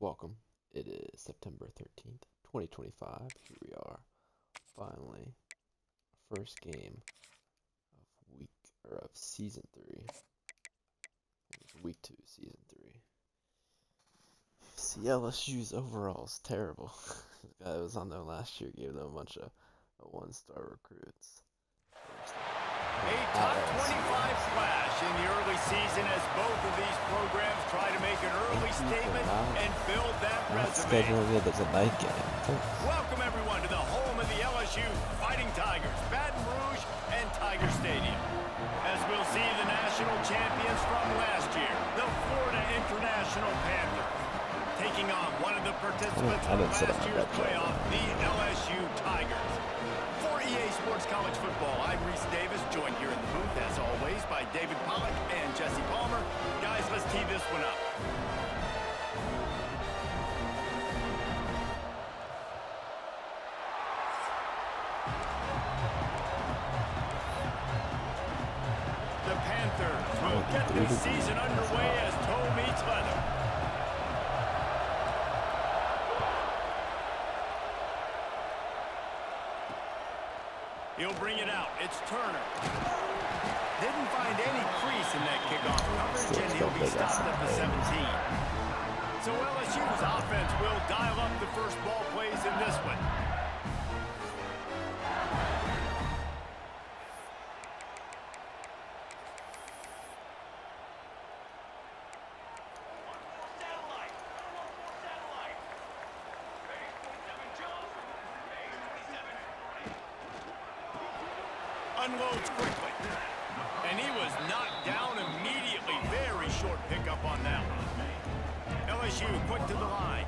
Welcome. It is September 13th, 2025. Here we are. Finally, first game of season 3. Week 2, season 3. See, LSU's overall is terrible. The guy that was on there last year gave them a bunch of one-star recruits. A top 25 flash in the early season as both of these programs try to make an early statement and build that resume. There's a night game. Welcome everyone to the home of the LSU Fighting Tigers, Baton Rouge and Tiger Stadium. As we'll see the national champions from last year, the Florida International Panthers, taking on one of the participants from last year's playoff, the LSU Tigers. For EA Sports College Football, I'm Reese Davis, joined here in the booth, as always, by David Pollack and Jesse Palmer. Guys, let's tee this one up. The Panthers will get this season underway as toe meets leather. He'll bring it out. It's Turner. Didn't find any crease in that kickoff coverage, and he'll be stopped at the 17. So LSU's offense will dial up the first ball plays in this one. Unloads quickly. And he was knocked down immediately. Very short pickup on that one. LSU quick to the line.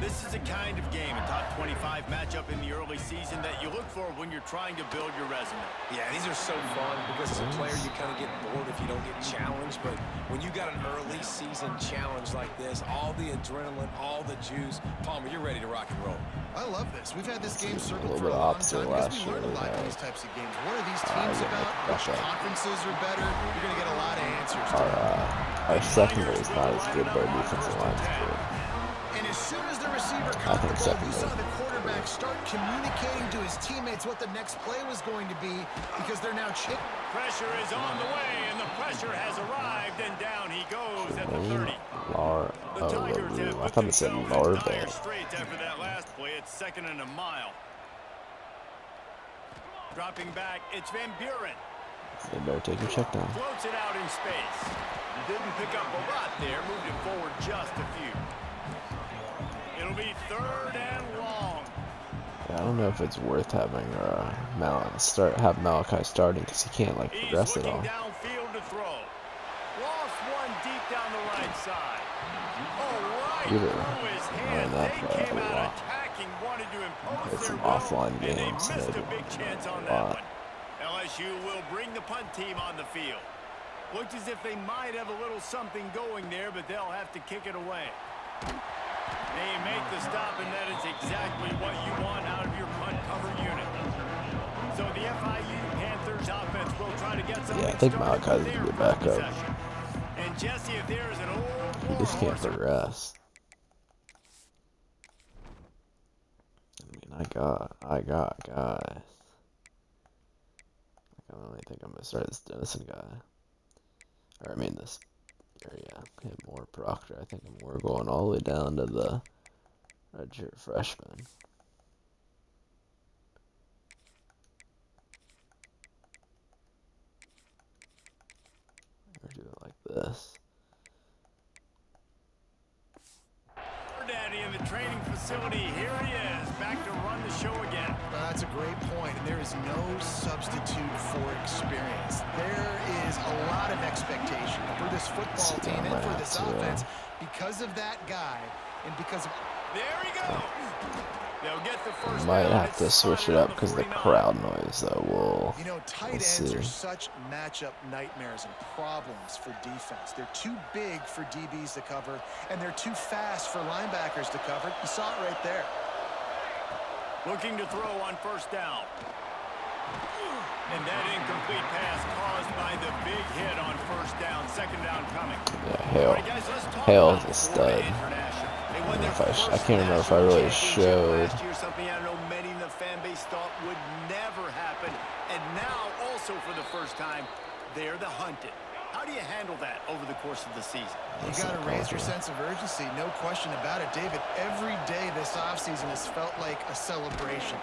This is a kind of game, a top 25 matchup in the early season that you look for when you're trying to build your resume. Yeah, these are so fun because as a player you kind of get bored if you don't get challenged. But when you got an early season challenge like this, all the adrenaline, all the juice, Palmer, you're ready to rock and roll. I love this. We've had this game circled A for little bit a long opposite time last because we learn year. a lot in these types of games. What are these teams about? Which conferences are better? You're going to get a lot of answers to Our secondary is not as good, but our defensive line is good. And as soon as the receiver caught the ball, we saw the quarterback start communicating to his teammates what the next play was going to be because they're now chipping. Pressure is on the way, and the pressure has arrived, and down he goes at the 30. The Tigers have I thought it said Larbear. Straight after that last play, it's 2nd and a mile. Dropping back, it's Van Buren. They better take your check down. Floats it out in space. Didn't pick up a lot there, moved it forward just a few. It'll be 3rd and long. Yeah, I don't know if it's worth having have Malachi starting because he can't progress at all. He's looking downfield to throw. Lost one deep down the right side. Right through his hand. They came out attacking, wanted to impose It's their some will, offline and games. they missed a big chance on that one. LSU will bring the punt team on the field. Looks as if they might have a little something going there, but they'll have to kick it away. They make the stop, and that is exactly what you want out of your punt cover unit. So the FIU Panthers offense will try to get something. Yeah, I think Malachi's a good backup. And Jesse, if there is an old He just can't progress. I mean, I got guys. I don't really think I'm gonna start this Dennison guy. Or I mean this. Yeah, him or Proctor. I think we're going all the way down to the redshirt freshman. We're doing it like this. Daddy in the training facility. Here he is, back to run the show again. That's a great point, and there is no substitute for experience. There is a lot of expectation for this football team and for this offense because of that guy and because of... There he goes. They'll get the first. Might have to switch it up because of the crowd noise, though. You know, tight ends are such matchup nightmares and problems for defense. They're too big for DBs to cover, and they're too fast for linebackers to cover. You saw it right there. Looking to throw on 1st down. And that incomplete pass caused by the big hit on 1st down. 2nd down coming. Yeah, Hale. Hale's a stud. They if I can't remember if I really showed. Last year, something I know many in the fan base thought would never happen, and now also for the first time, they're the hunted. How do you handle that over the course of the season? You got to raise your sense of urgency, no question about it. David, every day this offseason has felt like a celebration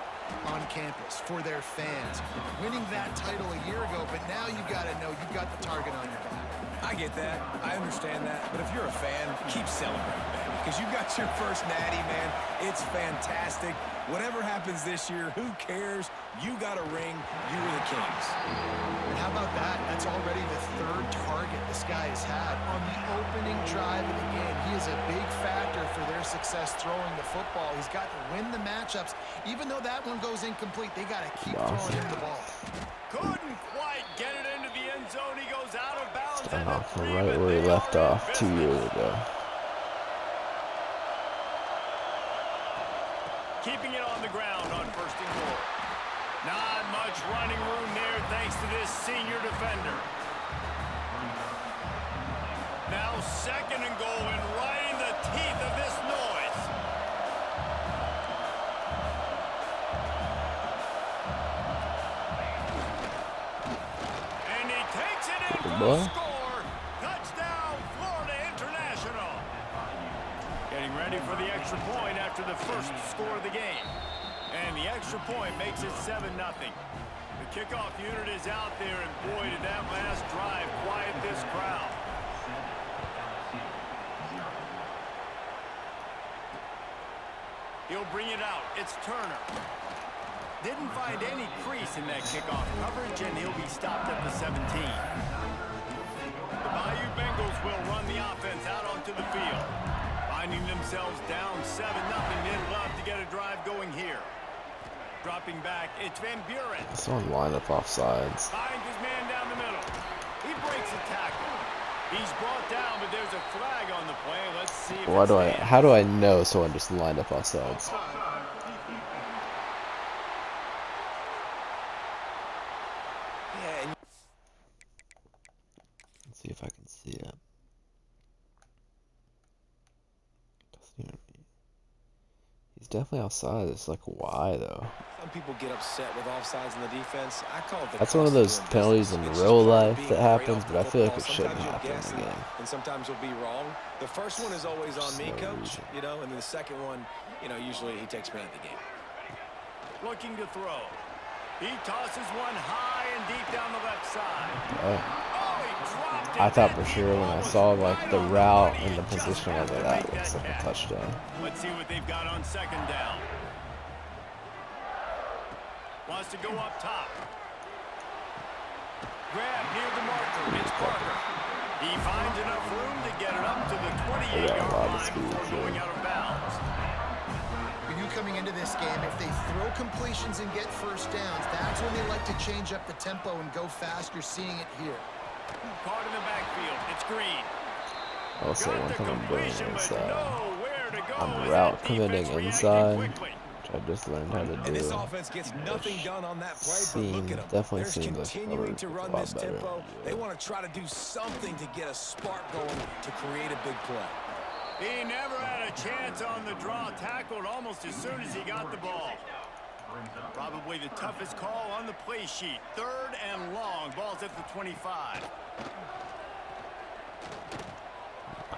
on campus for their fans. Winning that title a year ago, but now you got to know you've got the target on your back. I get that. I understand that. But if you're a fan, keep celebrating, baby. Because you got your first natty, man. It's fantastic. Whatever happens this year, who cares? You got a ring. You were the Kings. And how about that? That's already the third target this guy has had on the opening drive of the game. He is a big factor for their success throwing the football. He's got to win the matchups. Even though that one goes incomplete, they got to keep throwing him the ball. Couldn't quite get it into the end zone. He goes out of bounds. Right where he left off 2 years ago. Keeping it on the ground on 1st and goal. Not much running room there thanks to this senior defender. Now 2nd and goal and right in the teeth of this noise. And he takes it in for the score. Touchdown, Florida International. Getting ready for the extra point after the first score of the game. And the extra point makes it 7-0. The kickoff unit is out there, and boy, did that last drive quiet this crowd. He'll bring it out. It's Turner. Didn't find any crease in that kickoff coverage, and he'll be stopped at the 17. The Bayou Bengals will run the offense out onto the field. Finding themselves down 7-0, they'd love to get a drive going here. Dropping back, it's Van Buren. Someone lined up off sides. Finds his man down the middle. He breaks a tackle. He's brought down, but there's a flag on the play. Let's see if how do I know someone just lined up off sides? Let's see if I can see it. He's definitely outside. It's like, why though? Some people get upset with offsides in the defense. I call it the That's one of those penalties in real life that happens, but I feel like it shouldn't happen in the game. And sometimes you'll be wrong. The first one is always on me, coach, you know, and then the second one, you know, usually he takes me out of the game. Looking to throw. He tosses one high and deep down the left side. I thought for sure when I saw like the route and the position of it, that looks like a touchdown. Let's see what they've got on 2nd down. Wants to go up top. Grab near the marker. It's Parker. He finds enough room to get it up to the 28-yard line before going out of bounds. For you coming into this game, if they throw completions and get first downs, that's when they like to change up the tempo and go fast. You're seeing it here. Caught in the backfield. It's Green. Also, one thing I'm doing is I'm route committing inside, which I just learned how to do. And this offense gets nothing done on that play, but look at them. Definitely They're seems continuing to run this better. tempo. They want to try to do something to get a spark going to create a big play. He never had a chance on the draw, tackled almost as soon as he got the ball. Probably the toughest call on the play sheet. 3rd and long. Ball's at the 25.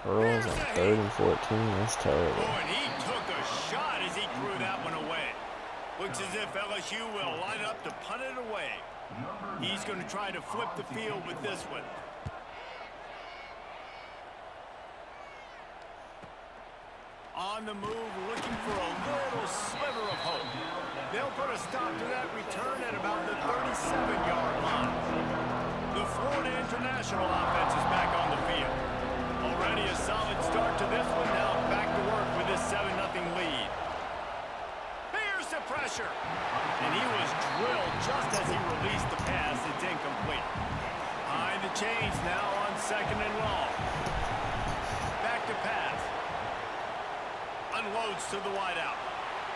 Curls on 3rd and 14. That's terrible. Oh, and he took a shot as he threw that one away. Looks as if LSU will line up to punt it away. He's going to try to flip the field with this one. On the move, looking for a little sliver of hope. They'll put a stop to that return at about the 37-yard line. The Florida International offense is back on the field. Already a solid start to this one. Now back to work with this 7-0 lead. Here's the pressure. And he was drilled just as he released the pass. It's incomplete. Behind the chains now on 2nd and long. Back to pass. Unloads to the wideout.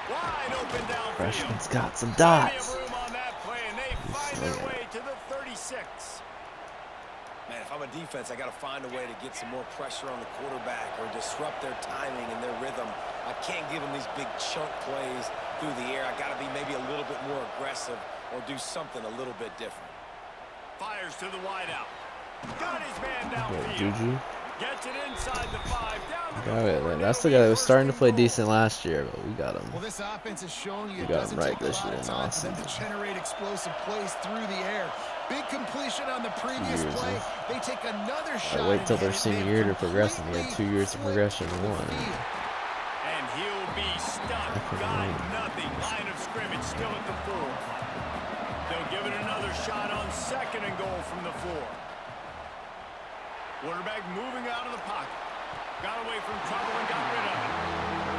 Wide open downfield. Freshman's got some dots. Plenty of room on that play, and they find their way to the 36. Man, if I'm a defense, I got to find a way to get some more pressure on the quarterback or disrupt their timing and their rhythm. I can't give him these big chunk plays through the air. I got to be maybe a little bit more aggressive or do something a little bit different. Fires to the wideout. Got his man downfield. Juju. Gets it inside the 5. Down Got it. That's the guy that was starting to play decent last year, but we got him. Well, this offense is showing you We it got him doesn't right take a this lot year of in time for them to Austin. generate explosive plays through the air. Big completion on the previous Years, play. huh? They take another shot. I wait till and their hit it. senior They've year to progress, and he had 2 years of completely progression in flipped one. the field. And he'll be stuck. Got nothing. Line of scrimmage still at the 4. They'll give it another shot on 2nd and goal from the 4. Quarterback moving out of the pocket. Got away from trouble and got rid of it.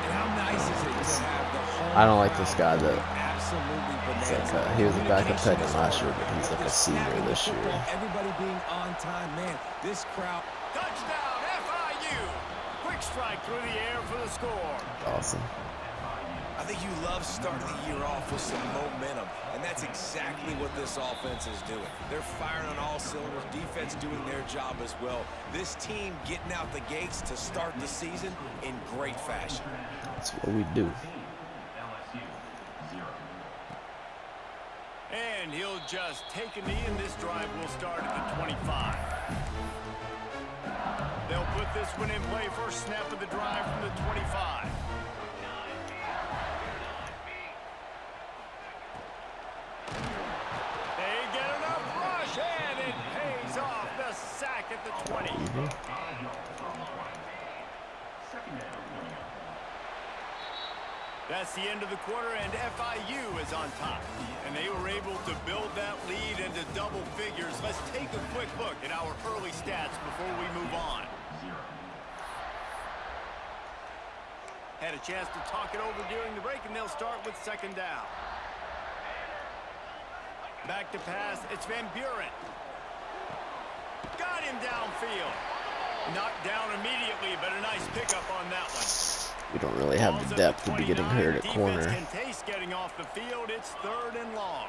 And how nice is it to have the home I don't like this guy crowd that absolutely it's bananas. like, he was a backup tight end Communication last is year, all but he's there. like a Just senior snapping the this year. football, everybody being on time. Man, this crowd. Touchdown, FIU. Quick strike through the air for the score. Awesome. I think you love starting the year off with some momentum, and that's exactly what this offense is doing. They're firing on all cylinders, defense doing their job as well. This team getting out the gates to start the season in great fashion. That's what we do. And he'll just take a knee, and this drive will start at the 25. They'll put this one in play. First snap of the drive from the 25. They get enough rush, and it pays off. The sack at the 20. That's the end of the quarter, and FIU is on top. And they were able to build that lead into double figures. Let's take a quick look at our early stats before we move on. Had a chance to talk it over during the break, and they'll start with 2nd down. Back to pass, it's Van Buren. Got him downfield. Knocked down immediately, but a nice pickup on that one. We don't really have the depth to be getting hurt at corner. Defense can taste getting off the field. It's 3rd and long.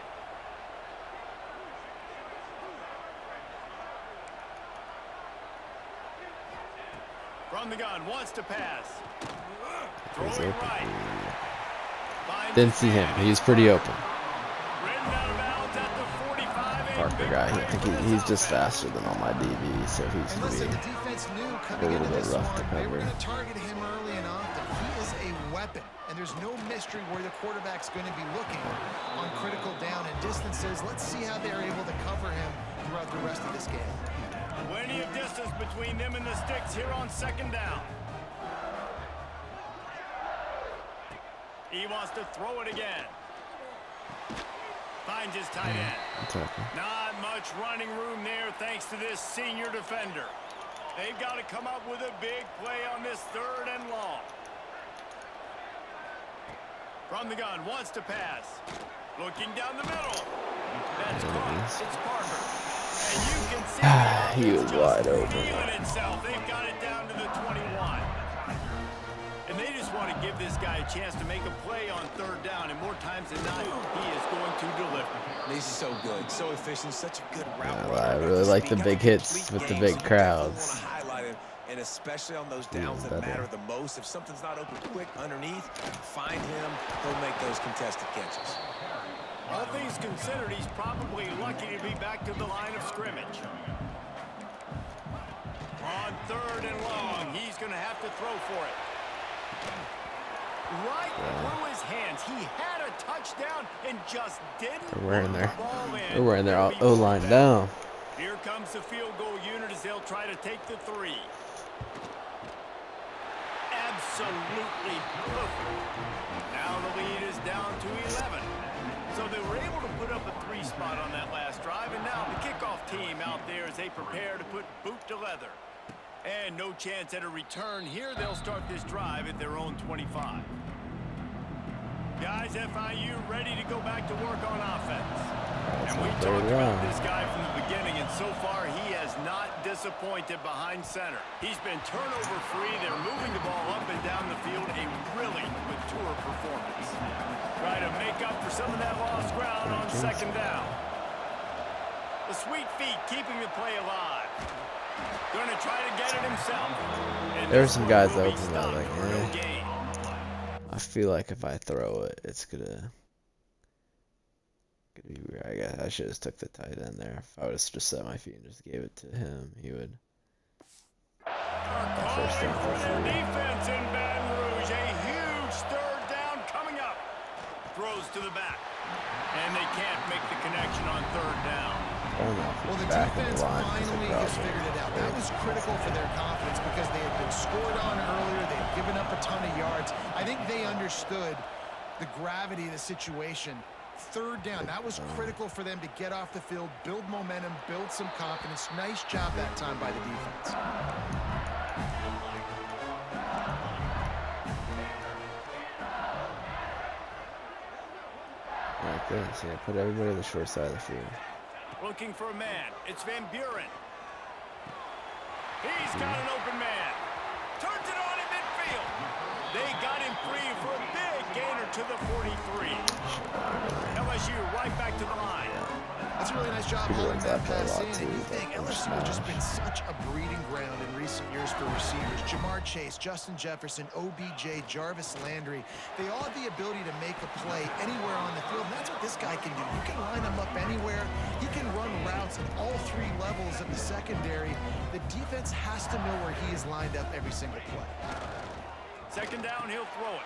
From the gun, wants to pass. Throwing right. Didn't see him. He was pretty open. Ridden out of bounds at the 45. Parker guy. I think he's just faster than all my DBs, so he's And going listen, to the defense knew be a coming little into bit this rough to one, they were cover. going to target him early and often. He is a weapon, and there's no mystery where the quarterback's going to be looking on critical down and distances. Let's see how they're able to cover him throughout the rest of this game. Plenty of distance between them and the sticks here on 2nd down. He wants to throw it again. Finds his tight end. Not much running room there thanks to this senior defender. They've got to come up with a big play on this 3rd and long. From the gun, wants to pass. Looking down the middle. That's caught. It's Parker. And you can see he was wide open. feeling itself. They've got it down to the 21. And they just want to give this guy a chance to make a play on 3rd down, and more times than not, he is going to deliver. He's so good, so efficient, such a good route Yeah, runner. I really like the big hits with the big crowds. Want to highlight him, and especially on those downs that matter the most. If something's not open quick underneath, find him. He'll make those contested catches. All things considered, he's probably lucky to be back to the line of scrimmage. On 3rd and long, he's going to have to throw for it. Right through his hands. He had a touchdown and just didn't They're wearing put their, the ball in. they're wearing their O-line down. Here comes the field goal unit as they'll try to take the 3. Absolutely perfect. Now the lead is down to 11. So they were able to put up a 3 spot on that last drive, and now the kickoff team out there as they prepare to put boot to leather. And no chance at a return here. They'll start this drive at their own 25. Guys, FIU ready to go back to work on offense. And we talked about this guy from the beginning, and so far he has not disappointed behind center. He's been turnover free. They're moving the ball up and down the field. A really mature performance. Try to make up for some of that lost ground on 2nd down. The sweet feet keeping the play alive. Going to try to get it himself. There were some guys that opened up like, feel like if I throw it, it's gonna be weird. I guess I should have took the tight end there. If I would have just set my feet and just gave it to him, he would. First down for free. Defense in Baton Rouge. A huge third down coming up. Throws to the back. And they can't make the connection on third down. Well, the defense finally has figured it out. That was critical for their confidence because they had been scored on earlier. They had given up a ton of yards. I think they understood the gravity of the situation. Third down, that was critical for them to get off the field, build momentum, build some confidence. Nice job that time by the defense. Like this, yeah. Put everybody on the short side of the field. Looking for a man. It's Van Buren. He's got an open man. Turns it on in midfield. They got him free for a big gainer to the 43. LSU right back to the line. That's a really nice job holding that pass in. And you think LSU has just been such a breeding ground in recent years for receivers. Jamar Chase, Justin Jefferson, OBJ, Jarvis Landry. They all have the ability to make a play anywhere on the field. And that's what this guy can do. You can line him up anywhere. He can run routes at all three levels of the secondary. The defense has to know where he is lined up every single play. Second down, he'll throw it.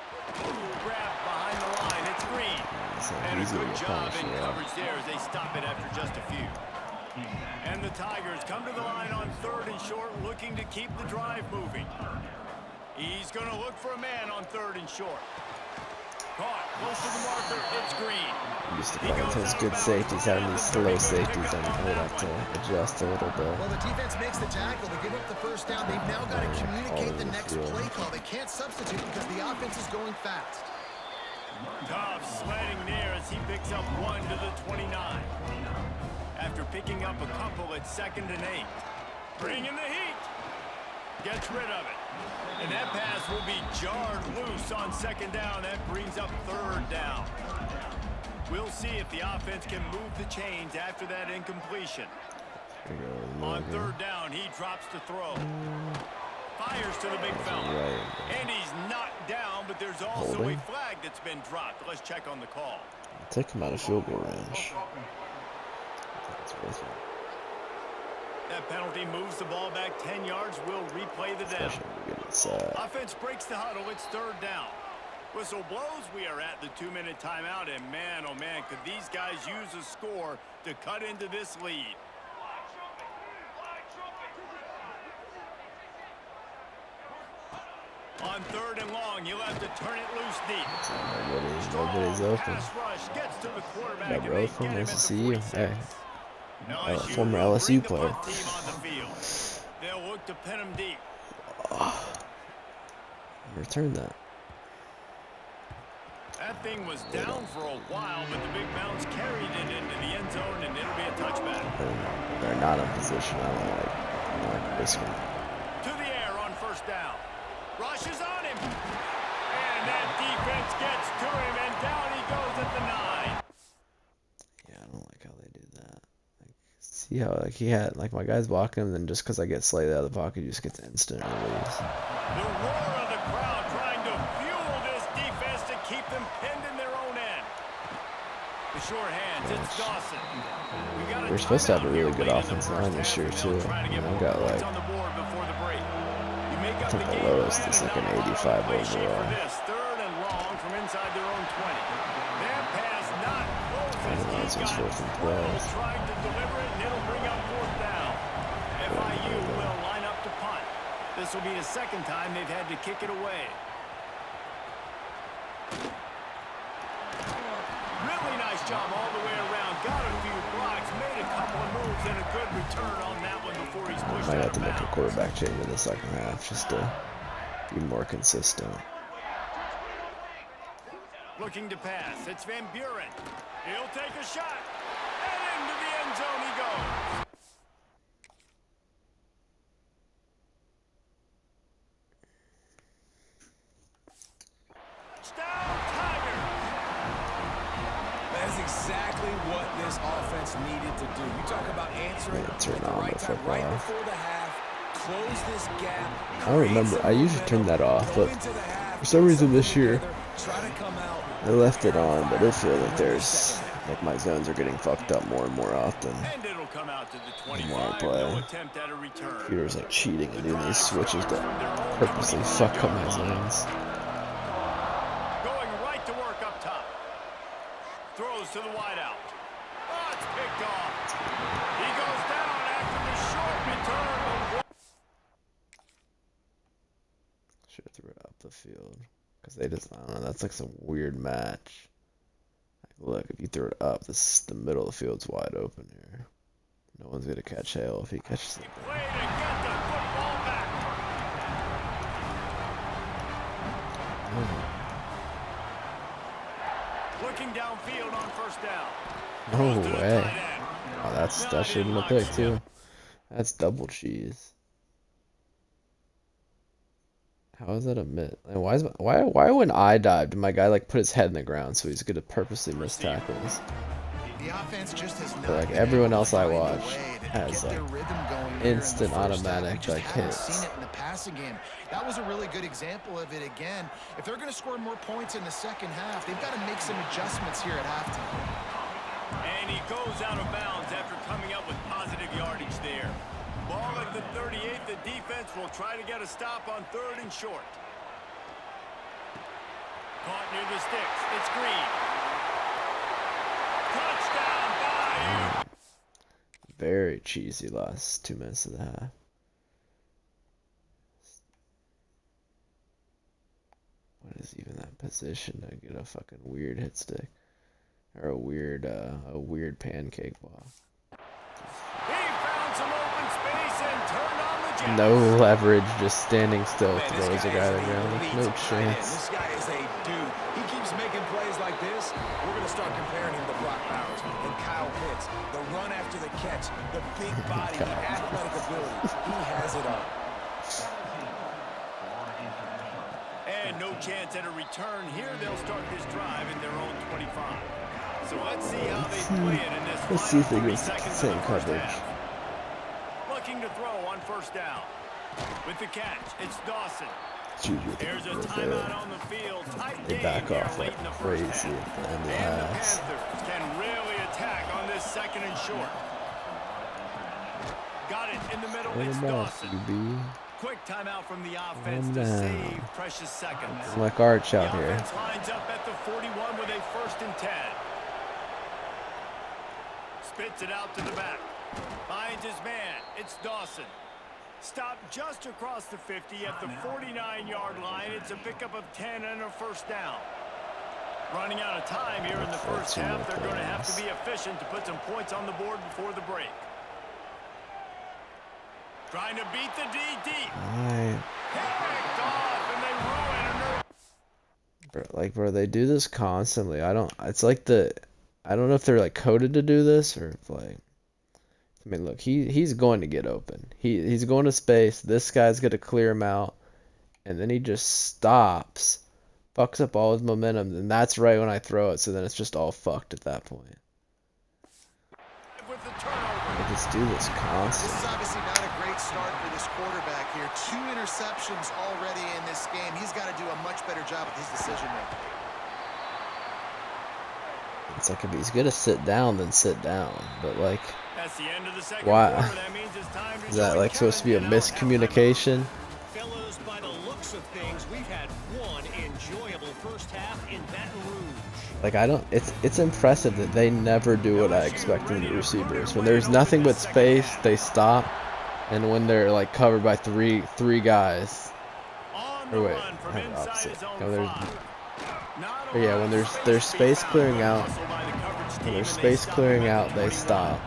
Grab behind the line. It's Green. And a good job in coverage there as they stop it after just a few. And the Tigers come to the line on third and short, looking to keep the drive moving. He's going to look for a man on third and short. Caught close to the marker. It's Green. Used to playing against good safeties, having these slow safeties, and I would have to adjust a little bit. Well, the defense makes the tackle. They give up the first down. They've now got to communicate the next play call. They can't substitute because the offense is going fast. Tough sledding near as he picks up one to the 29. After picking up a couple at 2nd and 8. Bringing the heat. Gets rid of it. And that pass will be jarred loose on 2nd down. That brings up 3rd down. We'll see if the offense can move the chains after that incompletion. On 3rd down, he drops to throw. Fires to the big fella. And he's knocked down, but there's also a flag that's been dropped. Let's check on the call. Take him out of field goal range. That's worth it. That penalty moves the ball back 10 yards. We'll replay the down. Offense breaks the huddle. It's 3rd down. Whistle blows. We are at the 2-minute timeout. And man, oh man, could these guys use a score to cut into this lead. On 3rd and long, you'll have to turn it loose deep. Nobody's open. Rush gets to the quarterback. Yeah, bro, nice to see you. Hey. Former LSU player. They'll look to pin him deep. Return that. That thing was down for a while, but the big bounce carried it into the end zone, and it'll be a touchback. They're not in position. I don't like risking. To the air on 1st down. Rush is on him. And that defense gets to him, and down he goes at the 9. Yeah, I don't like how they do that. See how he had my guy's blocking him, then just because I get slightly out of the pocket, he just gets instant release. The roar of the crowd trying to fuel this defense to keep them pinned in their own end. The short hands, it's Dawson. We're supposed to have a really good offensive line this year too. I got I think the lowest is like an 85 overall. 3rd and long from inside their own 20. That pass not close. I don't know, it's just 4th and 12. Trying to deliver it, and it'll bring up 4th down. FIU will line up to punt. This will be the 2nd time they've had to kick it away. Really nice job all the way around. Got a few blocks, made a couple of moves, and a good return on that one before he's pushed out. Might have to make a quarterback change in the 2nd half just to be more consistent. Looking to pass. It's Van Buren. He'll take a shot. And into the end zone he goes. Touchdown Tigers. That's exactly what this offense needed to do. You talk about answering at the right time, right before the half, close this gap. I don't remember. I usually turn that off, but for some reason this year Try to come out. I left it on, but I feel like there's like my zones are getting fucked up more and more often. And it'll come out to the The more I 25. play, No attempt at a return. computer's like cheating and doing these switches to purposely fuck up my zones. Going right to work up top. Throws to the wideout. Oh, it's picked off. He goes down after the short return. Should have threw it up the field. Because they just, I don't know, that's like some weird match. Like, look, if you throw it up, the middle of the field's wide open here. No one's going to catch Hale if he catches it. He played and got the football back. Looking downfield on first down. No Throws to the way. tight end. Oh, that Not should have in been a pick, lockstep. too. That's double cheese. How is that a miss? And why when I dived, my guy like put his head in the ground, so he's gonna purposely miss tackles. The offense just has not But like been everyone able else to I find a watch way to has get their like rhythm going here in the instant first half. automatic We just like haven't hits. seen it in the passing game. That was a really good example of it again. If they're going to score more points in the second half, they've got to make some adjustments here at halftime. And he goes out of bounds after coming up with positive yardage there. Ball at the 38. The defense will try to get a stop on 3rd and short. Caught near the sticks. It's Green. Touchdown, Bayou. Very cheesy last 2 minutes of the half. What is even that position to get a fucking weird hit stick? Or a weird pancake ball. He found some open space and turned on the jet. No leverage, just standing still, Man, this throws a guy guy is to the an ground. elite No tight end. chance. This guy is a dude. He keeps making plays like this. We're going to start comparing him to Brock Bowers and Kyle Pitts. The run after the catch, the big body, the athletic ability. He has it all. And no chance at a return here. They'll start this drive in their own 25. So let's see how they play it in this Let's see if they final 30 get seconds the same of the first coverage. half. Looking to throw on first down. With the catch, it's Dawson. It's usually There's a real timeout bad. on the field. Tight They game back here off late like in the first crazy half. at the end of the And the halves. Panthers can really attack on this 2nd and short. Got it in the middle. Let It's him off, Dawson. QB. Quick timeout from the offense Calm to down. save precious seconds. I'm like Arch The out here. offense lines up at the 41 with a 1st and 10. Spits it out to the back. Finds his man. It's Dawson. Stopped just across the 50 at the 49-yard line. It's a pickup of 10 and a 1st down. Running out of time here in the first half. They're going to have to be efficient to put some points on the board before the break. Trying to beat the D deep. Alright. Picked off, and they ruin it. Bro, they do this constantly. It's like I don't know if they're like coded to do this or if like, I mean, look, he's going to get open. He's going to space. This guy's going to clear him out. And then he just stops, fucks up all his momentum. And that's right when I throw it. So then it's just all fucked at that point. With the turnover. They just do this This is constantly. obviously not a great start for this quarterback here. 2 interceptions already in this game. He's got to do a much better job with his decision-making. It's like if he's going to sit down, then sit down. But like, That's the end of the second why? quarter. That means it's time to Is that join like supposed to be a Kevin in our halftime. miscommunication? Fellas, by the looks of things, we've had one enjoyable first half in Baton Rouge. Like it's impressive that they never do what I expect from the receivers. When there's nothing but space, they stop, and when they're like covered by three guys, On the or wait, run from I have inside opposite. his own No, there's 5. Not But yeah, a when lot of there's to be space found. clearing Good out, hustle by the coverage team, when there's and they space stop clearing him at out, the they 21. stop,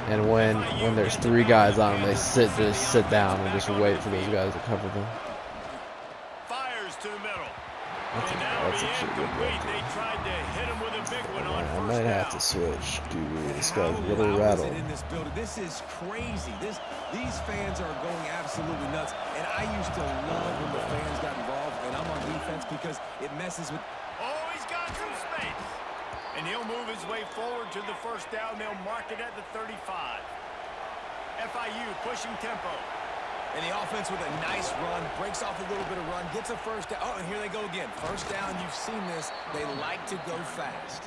and when there's 3 guys on them, they just sit down and just wait for those guys to cover them. Fires to the middle. That's And that'll that's be actually good incomplete. work. They tried to hit him with a big one on I first might down. have to switch, dude. This How guy's a little loud is rattled. it in this building? This is crazy. These fans are going absolutely nuts. And I used to love when the fans got involved, and I'm on defense because it messes with. Oh, he's got some space. And he'll move his way forward to the first down. They'll mark it at the 35. FIU pushing tempo. And the offense with a nice run, breaks off a little bit of run, gets a first down. Oh, and here they go again. First down, you've seen this. They like to go fast.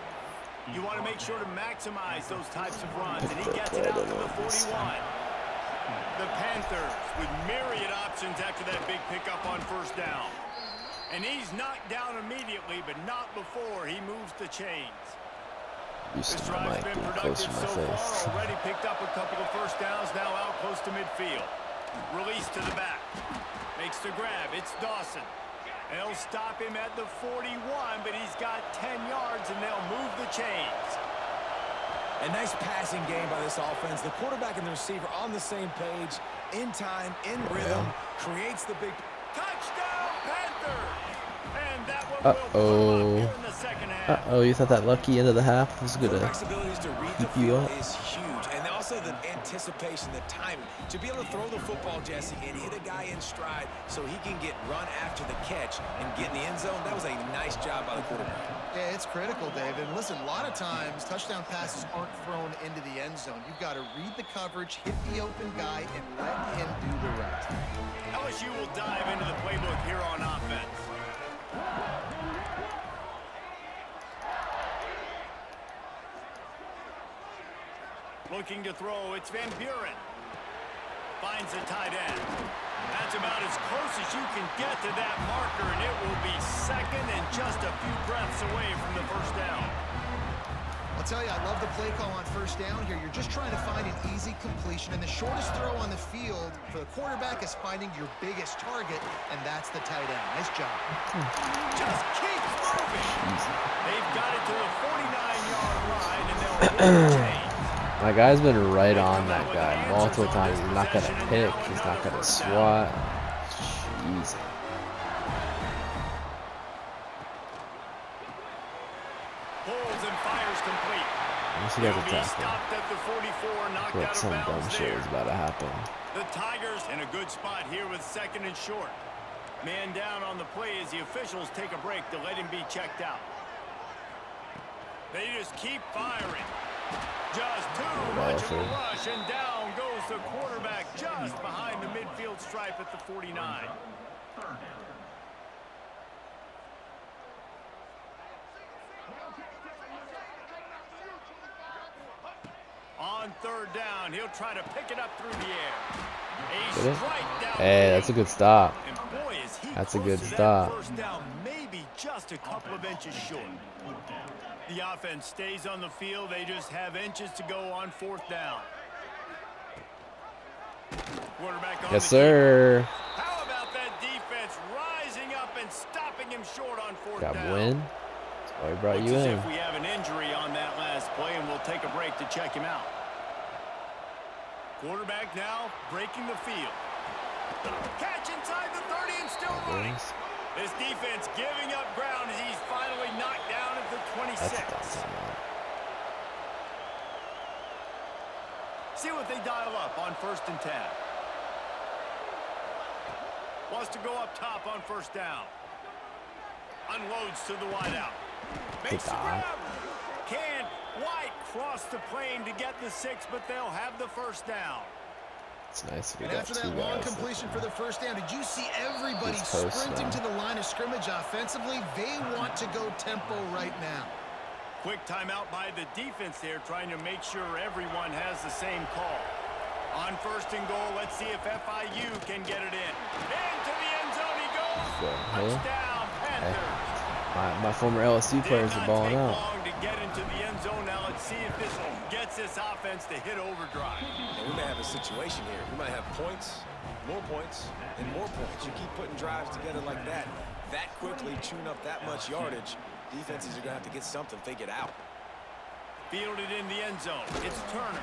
You want to make sure to maximize those types of runs, and he gets it out to the 41. The Panthers with myriad options after that big pickup on first down. And he's knocked down immediately, but not before he moves the chains. This drive's been productive so far, already picked up a couple of first downs, now out close to midfield. Release to the back. Makes the grab. It's Dawson. They'll stop him at the 41, but he's got 10 yards, and they'll move the chains. A nice passing game by this offense. The quarterback and the receiver on the same page, in time, in rhythm, creates the big... Touchdown, Panthers! And that one will come up here in the second half. You thought that lucky end of the half was going Quarterback's abilities to read the keep you field up? is huge. And also the anticipation, the timing. To be able to throw the football, Jesse, and hit a guy in stride so he can get run after the catch and get in the end zone, that was a nice job by the quarterback. Yeah, it's critical, David. And listen, a lot of times touchdown passes aren't thrown into the end zone. You've got to read the coverage, hit the open guy, and let him do the rest. LSU will dive into the playbook here on offense. Looking to throw, it's Van Buren. Finds a tight end. That's about as close as you can get to that marker, and it will be second and just a few breaths away from the first down. I'll tell you, I love the play call on first down here. You're just trying to find an easy completion, and the shortest throw on the field for the quarterback is finding your biggest target, and that's the tight end. Nice job. Just keeps moving. They've got it to the 49-yard line, and they'll move the chains. My guy's been right on that guy multiple times. He's not going to pick. He's not going to swat. Jeez. Pulls and fires complete. Unless he gets a tackle. Stopped at the 44, knocked Like out of some dumb bounds shit there. is about to happen. The Tigers in a good spot here with second and short. Man down on the play as the officials take a break to let him be checked out. They just keep firing. Just too much of a rush, and down goes the quarterback just behind the midfield stripe at the 49. On third down, he'll try to pick it up through the air. A strike down. Hey, that's a good stop. And boy, is he That's a close good to that stop. First down, maybe just a couple of inches short. The offense stays on the field. They just have inches to go on fourth down. Quarterback on Yes, the sir. kick. How about that defense rising up and stopping him short on fourth Got down? win. That's why he brought Looks you as in. if we have an injury on that last play, and we'll take a break to check him out. Quarterback now breaking the field. Catch inside the 30 and still running. This defense giving up ground as he's finally knocked down at the 26. That's awesome, man. See what they dial up on first and 10. Wants to go up top on first down. Unloads to the wideout. Makes the grab. Can White cross the plane to get the 6, but they'll have the first down. It's nice we And got after two that long guys. completion for the first down, did you see everybody Just post sprinting now. to the line of scrimmage offensively? They want to go tempo right now. Quick timeout by the defense there, trying to make sure everyone has the same call. On first and goal, let's see if FIU can get it in. Into the end zone he goes. Touchdown, Panthers. My former LSU players are balling out. Long to get into the end zone. Now let's see if this gets this offense to hit overdrive. And we may have a situation here. We might have points, and more points. You keep putting drives together like that quickly, chewing up that much yardage, defenses are going to have to get something figured out. Fielded in the end zone. It's Turner.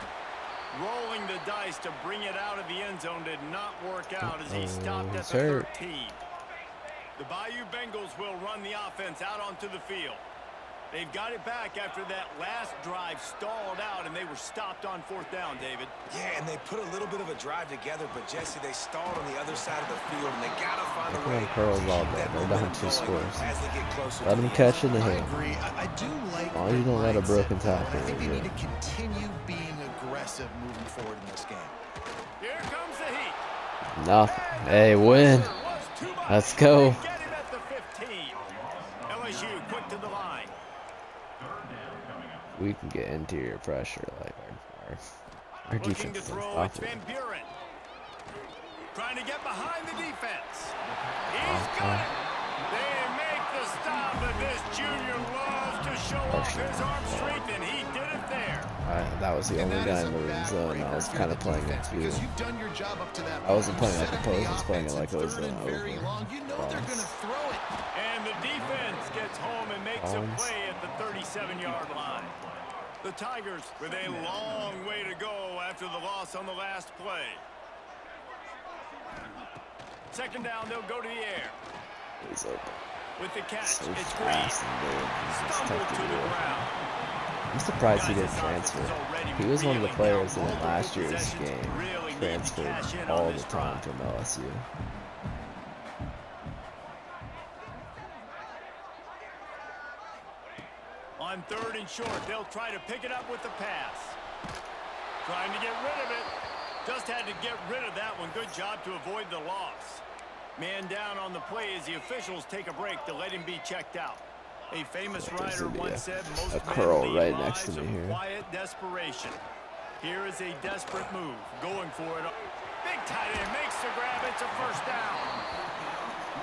Rolling the dice to bring it out of the end zone did not work out as he stopped at the 13. The Bayou Bengals will run the offense out onto the field. They've got it back after that last drive stalled out, and they were stopped on fourth down, David. Yeah, and they put a little bit of a drive together, but Jesse, they stalled on the other side of the field, and they got to find a way to Pearls all keep day. that They're down momentum 2 going scores. as they get closer Let to them the catch end in the zone. I hill. agree. I do like As long as you don't let a mindset, broken though, and tackle, I think they you're need to continue being aggressive moving forward in this game. Here comes the heat. Nothing. Hey, win. Let's go. Get him at the 15. LSU quick to the line. We can get interior pressure like our Looking defense to is throw, it's unstoppable. Van Buren. Trying to get behind the defense. He's got it. They make the stop, but this junior loves to show off his arm strength, and he did it there. That was the only guy in the red zone. I was kind of playing it too. Because you've done your job up to that I wasn't point. playing like a post. I was playing it like it was Third an and very over. long. You know they're going to throw it. And the defense gets home and makes a play at the 37-yard line. The Tigers with a long way to go after the loss on the last play. Second down, they'll go to the air. He's open. With the catch, So it's fast Green. and big. It's Stumbled tough to to the do. ground. I'm surprised he didn't transfer. He was one of the players in last year's game. Transferred all the time from LSU. On third and short, they'll try to pick it up with the pass. Trying to get rid of it. Just had to get rid of that one. Good job to avoid the loss. Man down on the play as the officials take a break to let him be checked out. A famous writer once said most a men curl lead right next to lives me of here. quiet desperation. Here is a desperate move. Going for it. Big tight end makes the grab. It's a first down.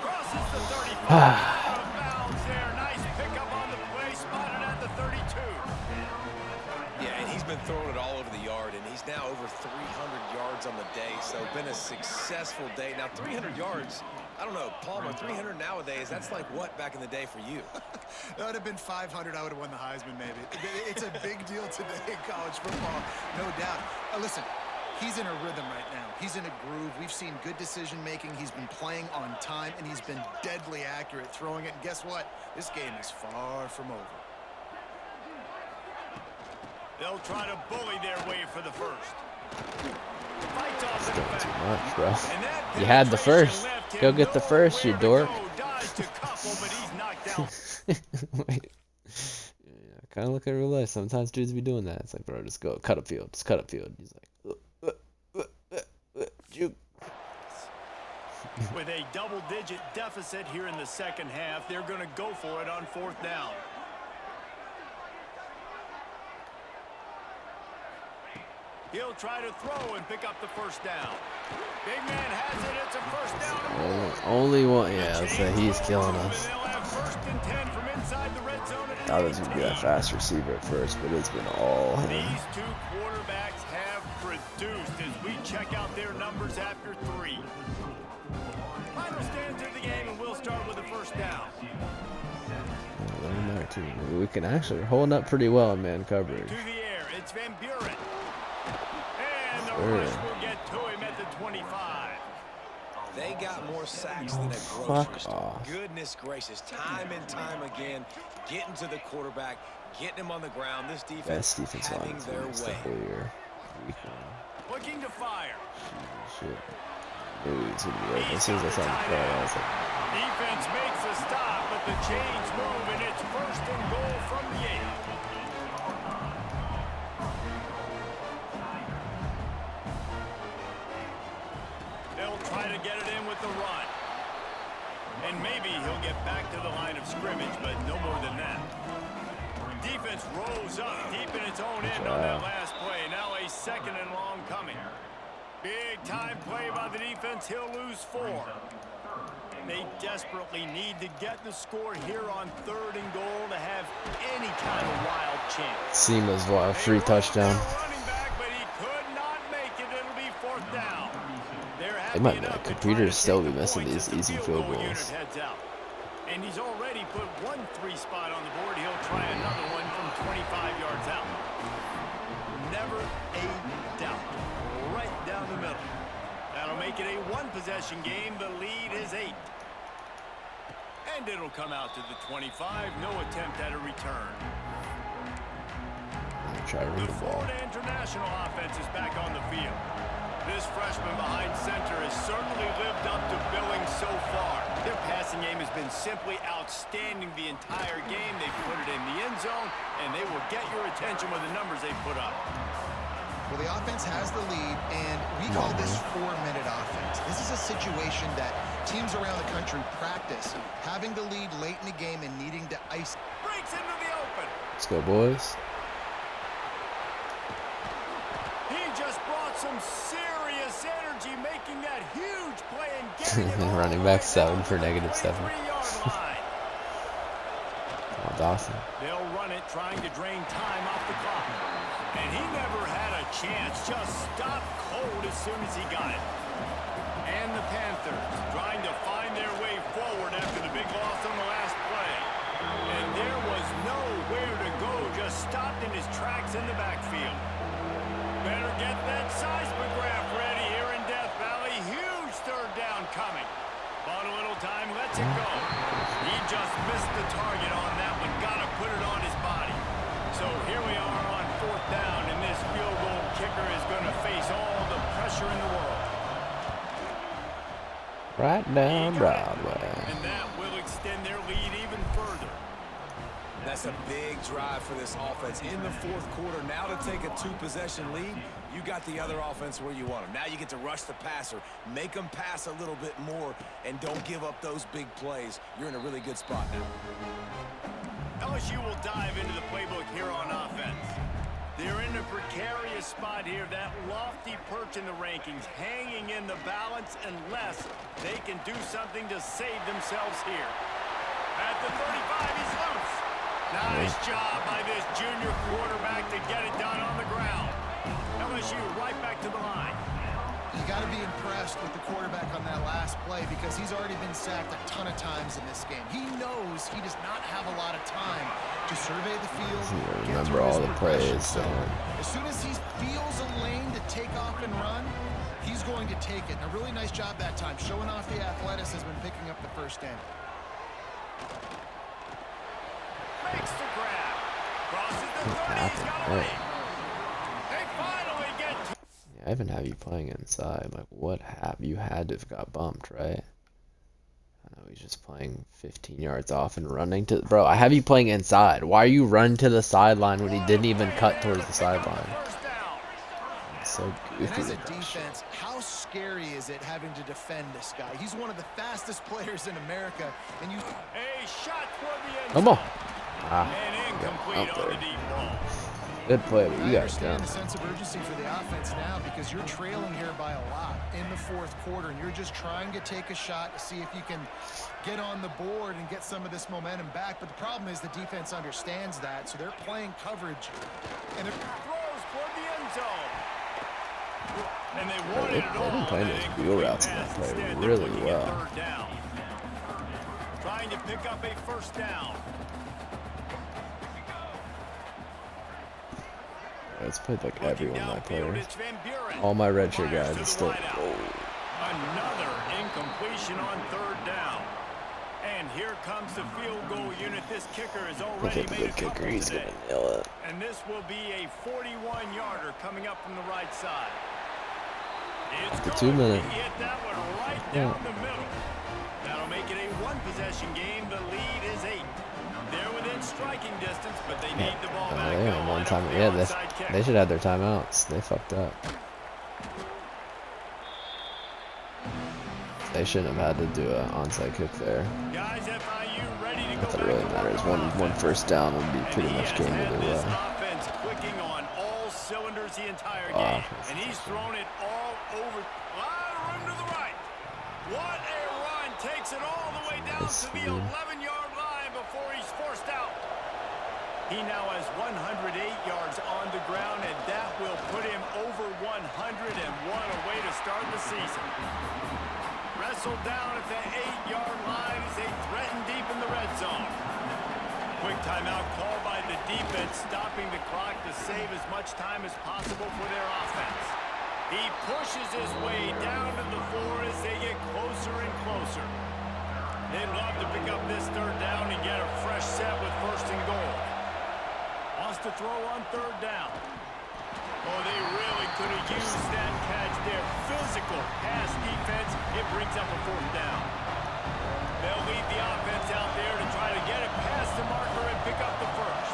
Crosses the 35. Out of bounds there. Nice pickup on the play. Spotted at the 32. Yeah, and he's been throwing it all over the yard, and he's now over 300 yards on the day, so been a successful day. Now, 300 yards, I don't know, Palmer, 300 nowadays, that's like what back in the day for you? That would have been 500. I would have won the Heisman, maybe. It's a big deal today in college football, no doubt. Listen, he's in a rhythm right now. He's in a groove. We've seen good decision-making. He's been playing on time, and he's been deadly accurate throwing it. And guess what? This game is far from over. They'll try to bully their way for the first. Fights off Doing the too back. much, bro. And that You had the penetration first. left him Go get the first, you nowhere to dork. go. Dies to couple, but he's knocked out. Wait. Yeah, kind of look at real life. Sometimes dudes be doing that. It's like, bro, just go cut up field. Just cut up field. He's like, juke. With a double-digit deficit here in the second half, they're going to go for it on fourth down. He'll try to throw and pick up the first down. Big man has it. It's a first down. Only one. Yeah, I'll say he's killing us. They'll have first and 10 from inside the red zone. I was going to be that fast receiver at first, but it's been all him. These two quarterbacks have produced as we check out their numbers after 3. Final stands of the game, and we'll start with the first down. We can actually hold up pretty well in man coverage. To the air, it's Van Buren. And the rush will get to him at the 25. They got more sacks than a grocery Fuck store. off. Goodness gracious, time and time again, getting to the quarterback, getting him on the ground. This defense Best defense line having is their the way. whole year. Week one. Looking to fire. Shit. I knew he was going to be open. As soon as I saw the play, I was like, Defense makes a stop, but the chains move, and it's first and goal from the 8. They'll try to get it in with the run. And maybe he'll get back to the line of scrimmage, but no more than that. Defense rose up deep in its own end on that last play. Now a second and long coming. Big time play by the defense. He'll lose 4. They desperately need to get the score here on third and goal to have any kind of wild chance. Seamless free touchdown. Running back, but he could not make it. It'll be fourth down. They might be, computers still be missing these easy field goals. And he's already put 1 3 spot on the board. He'll try another one from 25 yards out. Never a doubt. Right down the middle. That'll make it a 1-possession game. The lead is 8. And it'll come out to the 25. No attempt at a return. Try to read The the ball. Florida International offense is back on the field. This freshman behind center has certainly lived up to billing so far. Their passing game has been simply outstanding the entire game. They put it in the end zone, and they will get your attention with the numbers they put up. Well, the offense has the lead, and we call this 4-minute offense. This is a situation that teams around the country practice, having the lead late in the game and needing to ice. Breaks into the open. Let's go, boys. He just brought some serious energy, making that huge play and getting it all Running the back way 7 down for to the -7. 23-yard line. Oh, Dawson. They'll run it, trying to drain time off the clock. And he never had a chance, just stopped cold as soon as he got it. And the Panthers trying to find their way forward after the big loss on the last play. And there was nowhere to go, just stopped in his tracks in the backfield. Better get that seismograph ready here in Death Valley. Huge third down coming. Bought a little time, lets it go. He just missed the target on that one. Got to put it on his body. So here we are on 4th down, and this field goal kicker is going to face all the pressure in the world. Right down Broadway. And that will extend their lead even further. That's a big drive for this offense in the 4th quarter. Now to take a 2-possession lead, you got the other offense where you want them. Now you get to rush the passer, make them pass a little bit more, and don't give up those big plays. You're in a really good spot now. LSU will dive into the playbook here on offense. They're in a precarious spot here, that lofty perch in the rankings, hanging in the balance unless they can do something to save themselves here. At the 35, he's loose. Nice job by this junior quarterback to get it done on the ground. LSU right back to the line. You got to be impressed with the quarterback on that last play because he's already been sacked a ton of times in this game. He knows he does not have a lot of time to survey the field. Remember all the plays. So as soon as he feels a lane to take off and run, he's going to take it. And a really nice job that time, showing off the athleticism and picking up the first down. Makes the grab. Crosses the 30. He's got a lead. They finally get to I even have you playing inside. Like, what happened? You had to have got bumped, right? I know he's just playing 15 yards off and running to. Bro, I have you playing inside. Why are you running to the sideline when he didn't even cut towards the sideline? first down. It's so And goofy. as a with that shit. defense, how scary is it having to defend this guy? He's one of the fastest players in America, and you. A shot toward the end Come on. zone. Ah, And got incomplete out on the there. deep ball. Good play, but I you got it understand down. the sense of urgency for the offense now because you're trailing here by a lot in the 4th quarter, and you're just trying to take a shot to see if you can get on the board and get some of this momentum back. But the problem is the defense understands that, so they're playing coverage. And they're Throws toward the end zone. And they Bro, wanted they've it all. been playing That those incomplete wheel routes in pass. that play Instead, they're really looking at well. third down. Trying to pick up a first down. It's played like Looking every one of my downfield, players. it's Van Buren. All my redshirt Fires guys to are the still. wideout. Oh. Another incompletion on third down. And here comes the field goal unit. This kicker has Look already at the made a good kicker. couple He's today. gonna nail it. And this will be a 41-yarder coming up from the right side. It's The going. 2 minute. He hit that one right down the middle. That'll make it a 1-possession game. The lead is 8. They're within striking distance, but they need the ball back. They They'll had line one up time. for the Yeah, onside kick. they should have their timeouts. They fucked up. They shouldn't have had to do an onside kick there. Guys, FIU ready to Not go that it really back to matters. work on One offense. first down would be And pretty he much has game had either this way. offense clicking on all cylinders the entire Oh, game, and he's thrown it all over. A lot of room to the right. What a run! Takes it all the way down Nice, to the dude. 11-yard line before he's forced out. He now has 108 yards on the ground, and that will put him over 100, and what a way to start the season. Wrestled down at the 8-yard line as they threaten deep in the red zone. Quick timeout called by the defense, stopping the clock to save as much time as possible for their offense. He pushes his way down to the 4 as they get closer and closer. They'd love to pick up this third down and get a fresh set with first and goal. Wants to throw on third down. Oh, they really could have used that catch there. Physical pass defense. It brings up a fourth down. They'll lead the offense out there to try to get it past the marker and pick up the first.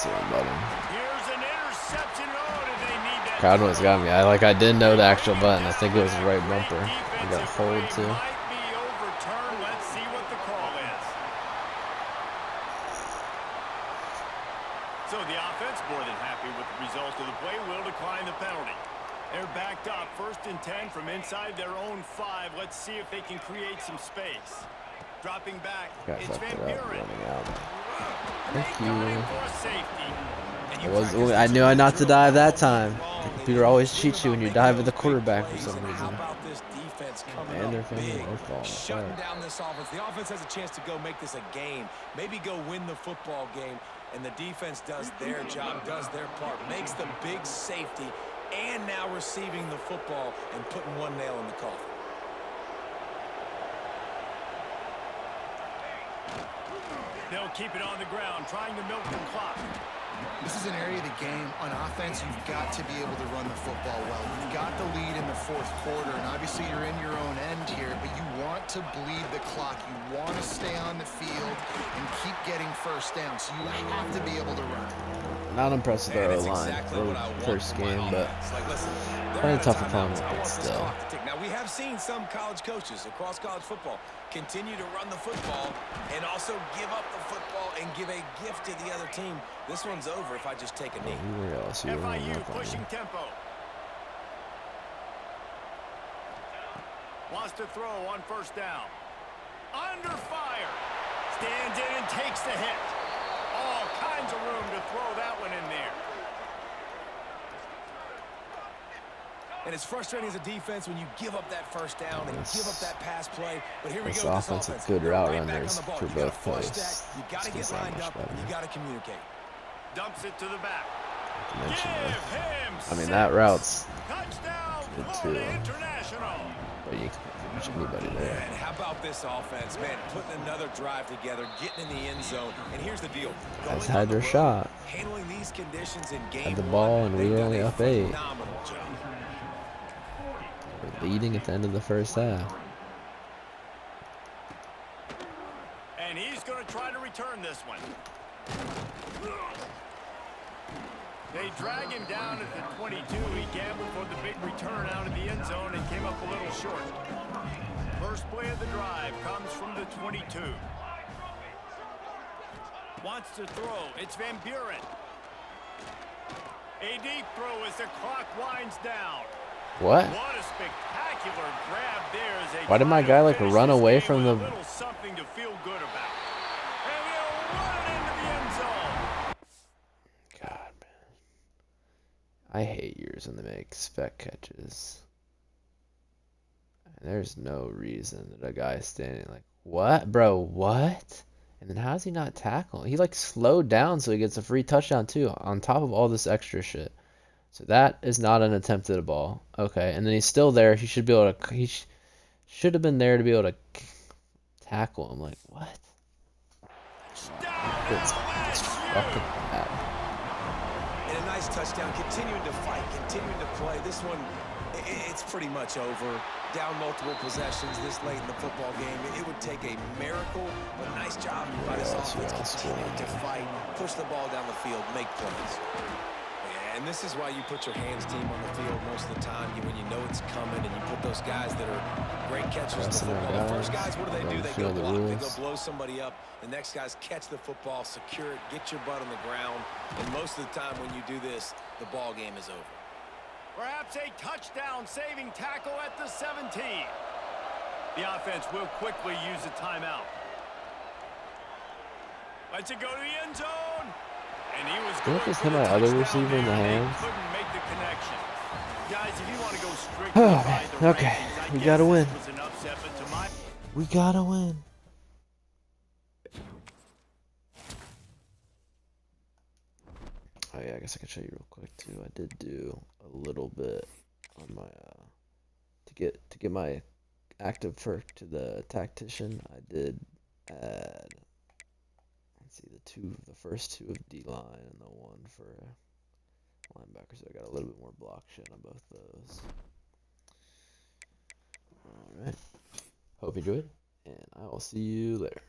see him, buddy. Here's an interception. Oh, did they need that? Crowd noise got me. I didn't know the actual button. I think it was the right bumper. I got hold too. Might be overturned. Let's see what the call is. So the offense, more than happy with the result of the play, will decline the penalty. They're backed up, 1st and 10 from inside their own 5. Let's see if they can create some space. Dropping back, it's Van Buren. Thank you. For safety. I knew not to dive that time. The computer always cheats you when you dive at the quarterback for some reason. And they're falling shutting apart. down this offense. The offense has a chance to go make this a game, maybe go win the football game, and the defense does their job, does their part, makes the big safety, and now receiving the football and putting one nail in the coffin. They'll keep it on the ground, trying to milk the clock. This is an area of the game. On offense, you've got to be able to run the football well. You've got the lead in the 4th quarter, and obviously you're in your own end here, but you want to bleed the clock. You want to stay on the field and keep getting first down, so you have to be able to run. Not impressed with our line for the first game, but playing a tough opponent, but still. Now, we have seen some college coaches across college football continue to run the football and also give up the football and give a gift to the other team. This one's over if I just take a knee. FIU pushing tempo. Wants to throw on 1st down. Under fire. Stands in and takes the hit. All kinds of room to throw that one in there. And it's frustrating as a defense when you give up that 1st down and give up that pass play. But here we go. This offense is good route runners for both plays. You got to get lined up and you got to communicate. Dumps it to the back. I mean, that route's Touchdown, good Florida too. International. But you can pretty much anybody there. And how about this offense, man? Putting another drive together, getting in the end zone. And here's the deal. Guys had their shot. Handling these conditions in game Had the ball, and we were only up 8. Phenomenal job. We're leading at the end of the 1st half. And he's going to try to return this one. They drag him down at the 22. He gambled for the big return out of the end zone and came up a little short. First play of the drive comes from the 22. Wants to throw. It's Van Buren. A deep throw as the clock winds down. What? What a spectacular grab there as they Why did my guy like run away from the? little something to feel good about. And he'll run it into the end zone. God, man. I hate years when they make spec catches. And there's no reason that a guy standing like, what? Bro, what? And then how's he not tackling? He like slowed down so he gets a free touchdown too, on top of all this extra shit. So that is not an attempt at a ball. Okay, and then he's still there. He should be able to. Should have been there to be able to tackle him. Like what? It's fucking bad. And a nice touchdown. Continuing to fight, continuing to play. This one, it's pretty much over. Down multiple possessions this late in the football game. It would take a miracle, but nice job by this offense continuing to fight, push the ball down the field, make plays. And this is why you put your hands team on the field most of the time when you know it's coming, and you put those guys that are great catchers of the football. The first guys, what do? They go block, they go blow somebody up. The next guys catch the football, secure it, get your butt on the ground. And most of the time when you do this, the ball game is over. Perhaps a touchdown-saving tackle at the 17. The offense will quickly use a timeout. Lets it go to the end zone. And he was Did I just hit my other receiver in the hands? Couldn't make the connection. Guys, if you want to go straight okay, we gotta win. We gotta win. Oh yeah, I guess I can show you real quick too. I did do a little bit on my to get my active perk to the tactician. I did add. Let's see, the first 2 of D-line and the 1 for linebacker, so I got a little bit more block shit on both those. Alright. Hope you enjoyed, and I will see you later.